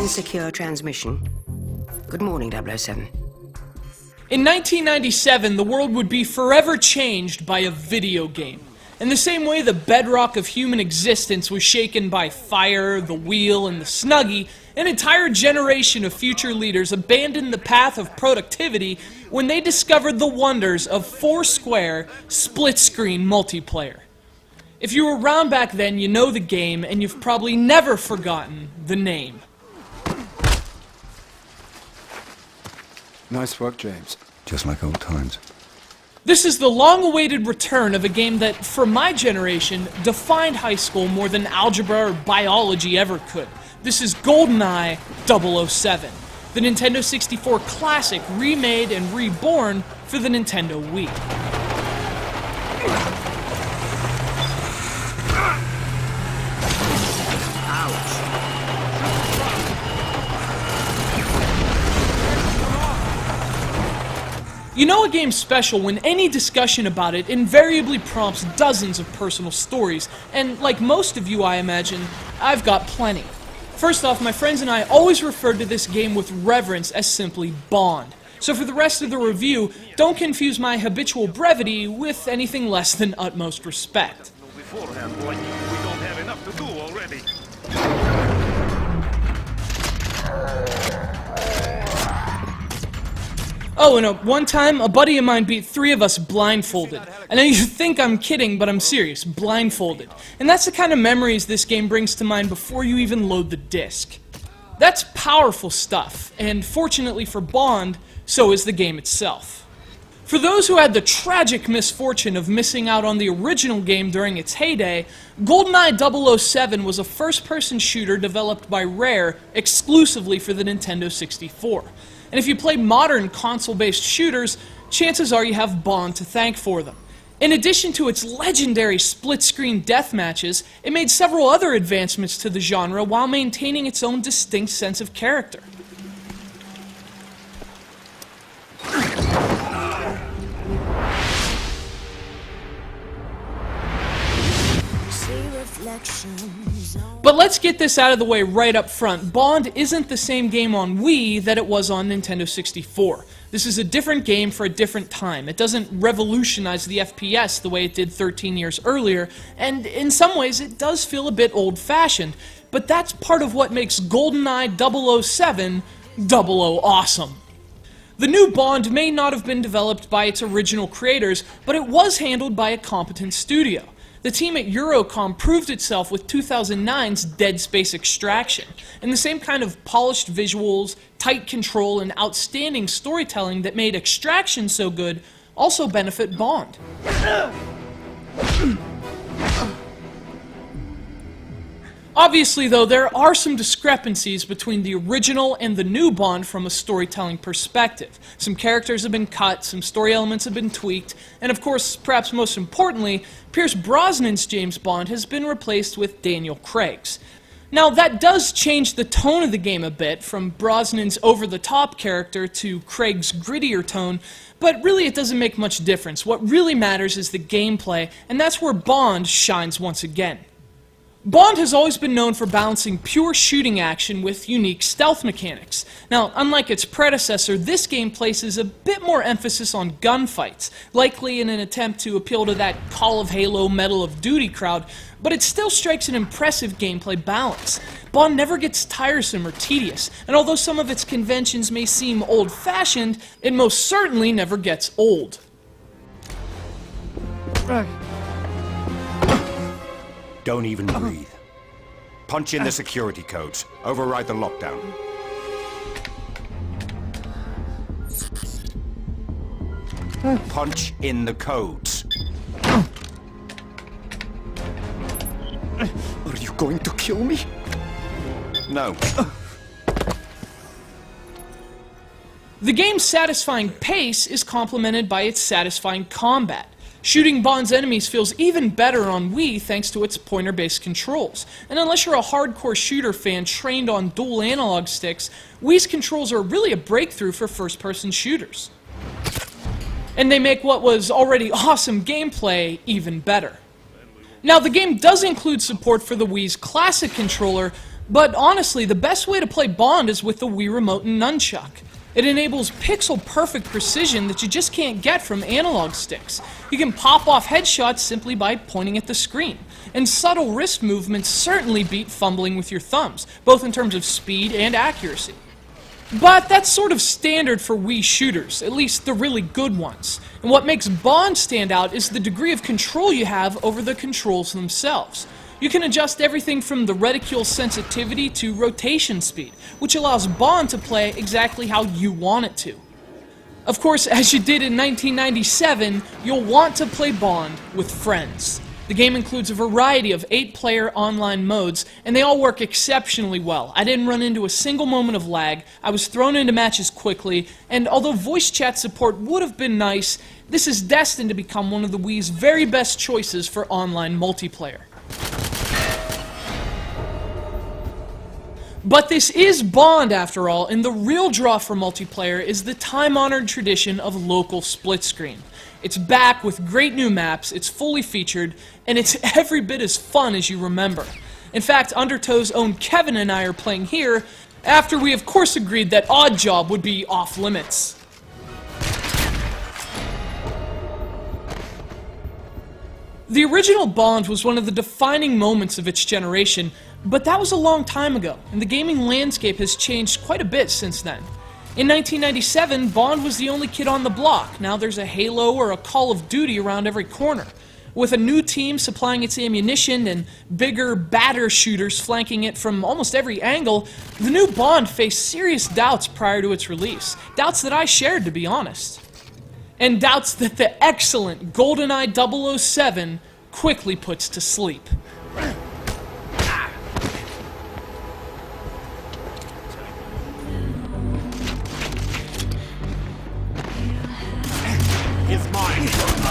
Insecure transmission. Good morning, 007. In 1997, the world would be forever changed by a video game. In the same way the bedrock of human existence was shaken by fire, the wheel, and the Snuggie, an entire generation of future leaders abandoned the path of productivity when they discovered the wonders of four-square, split-screen multiplayer. If you were around back then, you know the game, and you've probably never forgotten the name. Nice work, James. Just like old times. This is the long-awaited return of a game that, for my generation, defined high school more than algebra or biology ever could. This is GoldenEye 007, the Nintendo 64 classic remade and reborn for the Nintendo Wii. You know a game's special when any discussion about it invariably prompts dozens of personal stories, and like most of you I imagine, I've got plenty. First off, my friends and I always referred to this game with reverence as simply Bond. So for the rest of the review, don't confuse my habitual brevity with anything less than utmost respect. Beforehand, boy, we don't have enough to do already. Oh, and one time, a buddy of mine beat 3 of us blindfolded. I know you think I'm kidding, but I'm serious, blindfolded. And that's the kind of memories this game brings to mind before you even load the disc. That's powerful stuff, and fortunately for Bond, so is the game itself. For those who had the tragic misfortune of missing out on the original game during its heyday, GoldenEye 007 was a first-person shooter developed by Rare exclusively for the Nintendo 64. And if you play modern console-based shooters, chances are you have Bond to thank for them. In addition to its legendary split-screen deathmatches, it made several other advancements to the genre while maintaining its own distinct sense of character. But let's get this out of the way right up front. Bond isn't the same game on Wii that it was on Nintendo 64. This is a different game for a different time. It doesn't revolutionize the FPS the way it did 13 years earlier, and in some ways it does feel a bit old-fashioned, but that's part of what makes GoldenEye 007 00 awesome. The new Bond may not have been developed by its original creators, but it was handled by a competent studio. The team at Eurocom proved itself with 2009's Dead Space Extraction, and the same kind of polished visuals, tight control, and outstanding storytelling that made Extraction so good also benefit Bond. Obviously, though, there are some discrepancies between the original and the new Bond from a storytelling perspective. Some characters have been cut, some story elements have been tweaked, and of course, perhaps most importantly, Pierce Brosnan's James Bond has been replaced with Daniel Craig's. Now, that does change the tone of the game a bit, from Brosnan's over-the-top character to Craig's grittier tone, but really it doesn't make much difference. What really matters is the gameplay, and that's where Bond shines once again. Bond has always been known for balancing pure shooting action with unique stealth mechanics. Now, unlike its predecessor, this game places a bit more emphasis on gunfights, likely in an attempt to appeal to that Call of Halo, Medal of Duty crowd, but it still strikes an impressive gameplay balance. Bond never gets tiresome or tedious, and although some of its conventions may seem old-fashioned, it most certainly never gets old. Don't even breathe. Punch in the security codes. Override the lockdown. Punch in the codes. Are you going to kill me? No. The game's satisfying pace is complemented by its satisfying combat. Shooting Bond's enemies feels even better on Wii thanks to its pointer-based controls. And unless you're a hardcore shooter fan trained on dual analog sticks, Wii's controls are really a breakthrough for first-person shooters. And they make what was already awesome gameplay even better. Now, the game does include support for the Wii's classic controller, But honestly, the best way to play Bond is with the Wii Remote and Nunchuck. It enables pixel-perfect precision that you just can't get from analog sticks. You can pop off headshots simply by pointing at the screen. And subtle wrist movements certainly beat fumbling with your thumbs, both in terms of speed and accuracy. But that's sort of standard for Wii shooters, at least the really good ones. And what makes Bond stand out is the degree of control you have over the controls themselves. You can adjust everything from the reticule sensitivity to rotation speed, which allows Bond to play exactly how you want it to. Of course, as you did in 1997, you'll want to play Bond with friends. The game includes a variety of 8-player online modes, and they all work exceptionally well. I didn't run into a single moment of lag, I was thrown into matches quickly, and although voice chat support would have been nice, this is destined to become one of the Wii's very best choices for online multiplayer. But this is Bond, after all, and the real draw for multiplayer is the time-honored tradition of local split screen. It's back with great new maps, it's fully featured, and it's every bit as fun as you remember. In fact, Undertow's own Kevin and I are playing here, after we of course agreed that Oddjob would be off-limits. The original Bond was one of the defining moments of its generation, but that was a long time ago, and the gaming landscape has changed quite a bit since then. In 1997, Bond was the only kid on the block. Now there's a Halo or a Call of Duty around every corner. With a new team supplying its ammunition and bigger, badder shooters flanking it from almost every angle, the new Bond faced serious doubts prior to its release. Doubts that I shared, to be honest. And doubts that the excellent GoldenEye 007 quickly puts to sleep. It's mine.